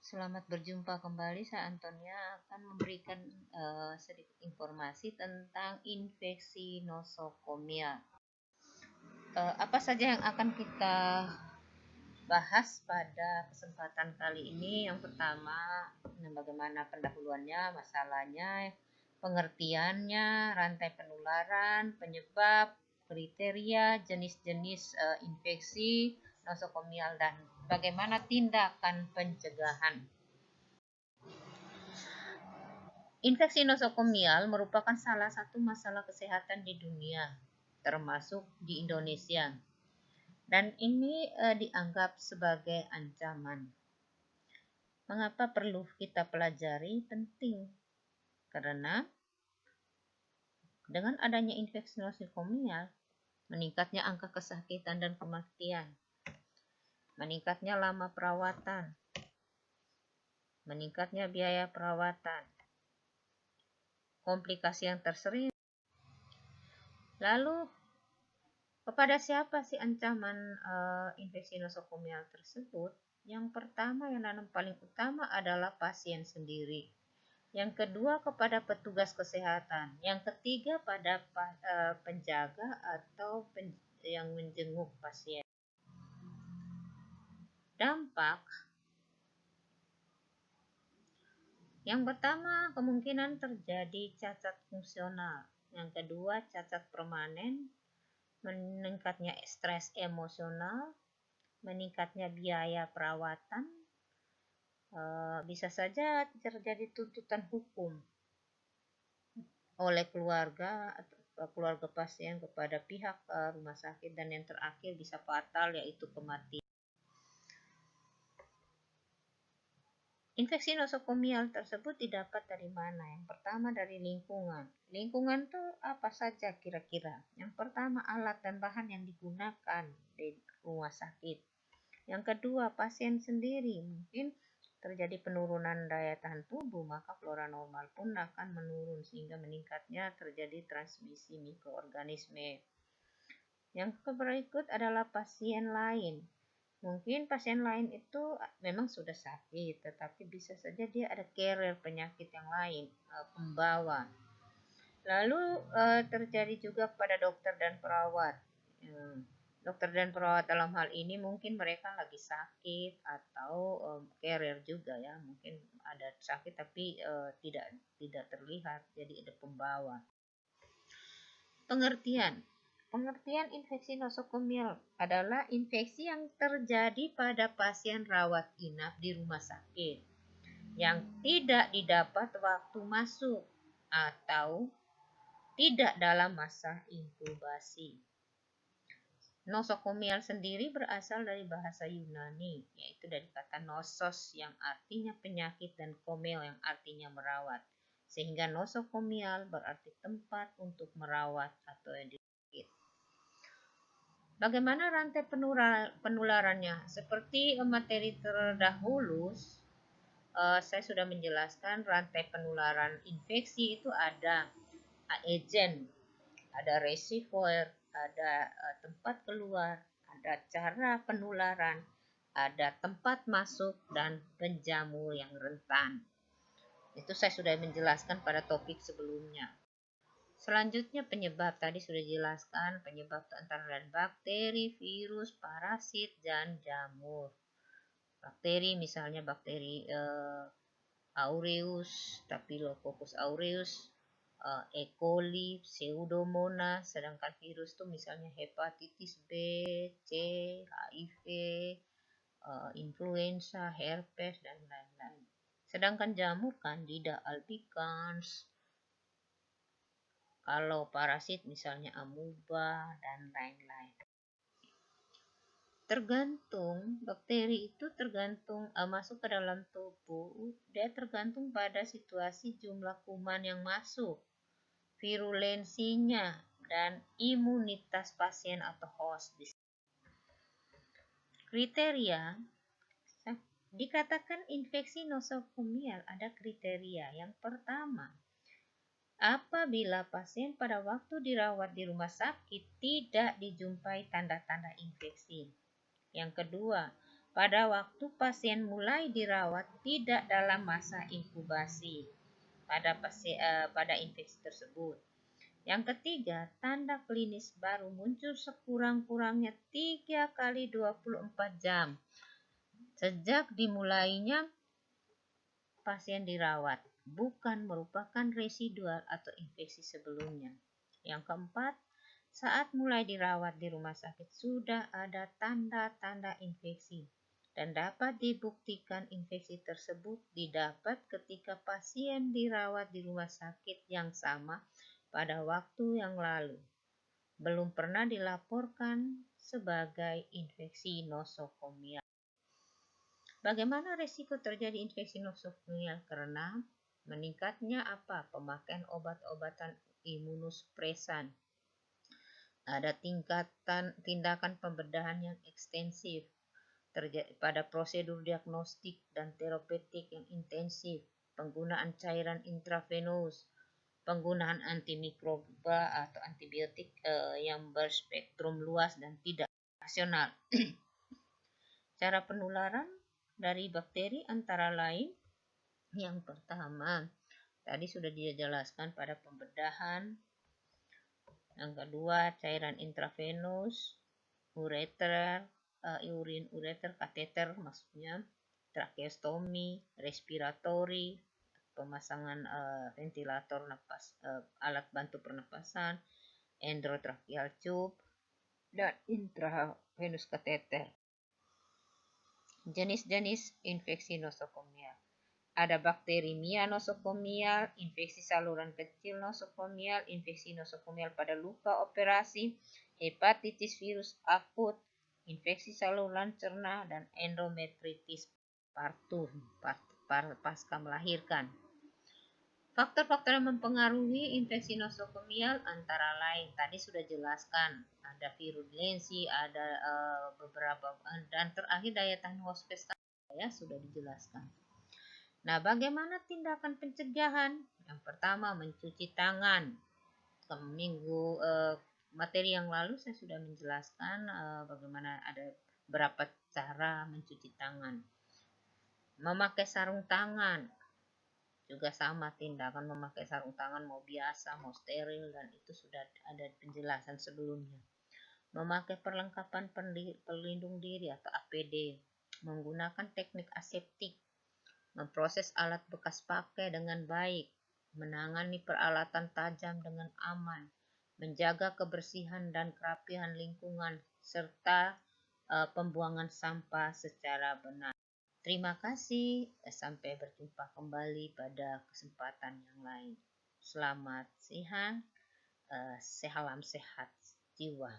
Selamat berjumpa kembali. Saya Antonia akan memberikan sedikit informasi tentang infeksi nosokomial. Apa saja yang akan kita bahas pada kesempatan kali ini? Yang pertama, bagaimana pendahuluannya, masalahnya, pengertiannya, rantai penularan, penyebab, kriteria, jenis-jenis infeksi nosokomial, dan bagaimana tindakan pencegahan. Infeksi nosokomial merupakan salah satu masalah kesehatan di dunia, termasuk di Indonesia. Dan ini dianggap sebagai ancaman. Mengapa perlu kita pelajari? Penting. Karena dengan adanya infeksi nosokomial, meningkatnya angka kesakitan dan kematian, meningkatnya lama perawatan, meningkatnya biaya perawatan, komplikasi yang tersering. Lalu, kepada siapa sih ancaman infeksi nosokomial tersebut? Yang pertama, yang paling utama adalah pasien sendiri. Yang kedua, kepada petugas kesehatan. Yang ketiga, pada penjaga atau yang menjenguk pasien. Dampak yang pertama, kemungkinan terjadi cacat fungsional. Yang kedua, cacat permanen, meningkatnya stres emosional, meningkatnya biaya perawatan, bisa saja terjadi tuntutan hukum oleh keluarga pasien kepada pihak rumah sakit, dan yang terakhir bisa fatal, yaitu kematian. Infeksi nosokomial tersebut didapat dari mana? Yang pertama, dari lingkungan. Lingkungan itu apa saja kira-kira? Yang pertama, alat dan bahan yang digunakan di rumah sakit. Yang kedua, pasien sendiri. Mungkin terjadi penurunan daya tahan tubuh, maka flora normal pun akan menurun sehingga meningkatnya terjadi transmisi mikroorganisme. Yang berikut adalah pasien lain. Mungkin pasien lain itu memang sudah sakit, tetapi bisa saja dia ada carrier penyakit yang lain, pembawa. Lalu terjadi juga pada dokter dan perawat. Dokter dan perawat dalam hal ini mungkin mereka lagi sakit atau carrier juga ya, mungkin ada sakit tapi tidak terlihat, jadi ada pembawa. Pengertian infeksi nosokomial adalah infeksi yang terjadi pada pasien rawat inap di rumah sakit yang tidak didapat waktu masuk atau tidak dalam masa inkubasi. Nosokomial sendiri berasal dari bahasa Yunani, yaitu dari kata nosos yang artinya penyakit dan komel yang artinya merawat. Sehingga nosokomial berarti tempat untuk merawat atau sakit. Bagaimana rantai penularannya? Seperti materi terdahulu, saya sudah menjelaskan rantai penularan infeksi itu ada agent, ada reservoir, ada tempat keluar, ada cara penularan, ada tempat masuk, dan penjamur yang rentan. Itu saya sudah menjelaskan pada topik sebelumnya. Selanjutnya penyebab, tadi sudah dijelaskan penyebab antara lain bakteri, virus, parasit, dan jamur. Bakteri misalnya bakteri aureus, Staphylococcus aureus, E. coli, Pseudomonas, sedangkan virus itu misalnya hepatitis B, C, HIV, influenza, herpes, dan lain-lain. Sedangkan jamur Candida albicans, kalau parasit misalnya amuba, dan lain-lain. Bakteri itu tergantung masuk ke dalam tubuh, dia tergantung pada situasi jumlah kuman yang masuk, virulensinya, dan imunitas pasien atau host. Kriteria, dikatakan infeksi nosokomial ada kriteria. Yang pertama, apabila pasien pada waktu dirawat di rumah sakit tidak dijumpai tanda-tanda infeksi. Yang kedua, pada waktu pasien mulai dirawat tidak dalam masa inkubasi pada infeksi tersebut. Yang ketiga, tanda klinis baru muncul sekurang-kurangnya 3 kali 24 jam sejak dimulainya pasien dirawat, bukan merupakan residual atau infeksi sebelumnya. Yang keempat, saat mulai dirawat di rumah sakit sudah ada tanda-tanda infeksi dan dapat dibuktikan infeksi tersebut didapat ketika pasien dirawat di rumah sakit yang sama pada waktu yang lalu. Belum pernah dilaporkan sebagai infeksi nosokomial. Bagaimana risiko terjadi infeksi nosokomial? Karena meningkatnya pemakaian obat-obatan imunosupresan. Ada tindakan pembedahan yang ekstensif pada prosedur diagnostik dan terapeutik yang intensif, penggunaan cairan intravenous, penggunaan antimikroba atau antibiotik yang berspektrum luas dan tidak rasional. Cara penularan dari bakteri antara lain, yang pertama tadi sudah dijelaskan pada pembedahan. Yang kedua, cairan intravenous, ureter, ureter, kateter maksudnya, tracheostomi, respiratori, pemasangan ventilator napas, alat bantu pernapasan, endotracheal tube, dan intravenous kateter. Jenis-jenis infeksi nosokomial. Ada bakterimia nosokomial, infeksi saluran kecil nosokomial, infeksi nosokomial pada luka operasi, hepatitis virus akut, infeksi saluran cerna, dan endometritis partum pasca melahirkan. Faktor-faktor yang mempengaruhi infeksi nosokomial antara lain tadi sudah jelaskan, ada virulensi, ada beberapa, dan terakhir daya tahan hospes ya sudah dijelaskan. Nah, bagaimana tindakan pencegahan? Yang pertama, mencuci tangan. Minggu materi yang lalu saya sudah menjelaskan bagaimana ada berapa cara mencuci tangan. Memakai sarung tangan. Juga sama tindakan memakai sarung tangan, mau biasa, mau steril, dan itu sudah ada penjelasan sebelumnya. Memakai perlengkapan pelindung diri atau APD. Menggunakan teknik aseptik. Memproses alat bekas pakai dengan baik, menangani peralatan tajam dengan aman, menjaga kebersihan dan kerapihan lingkungan, serta pembuangan sampah secara benar. Terima kasih, sampai berjumpa kembali pada kesempatan yang lain. Selamat siang, salam sehat jiwa.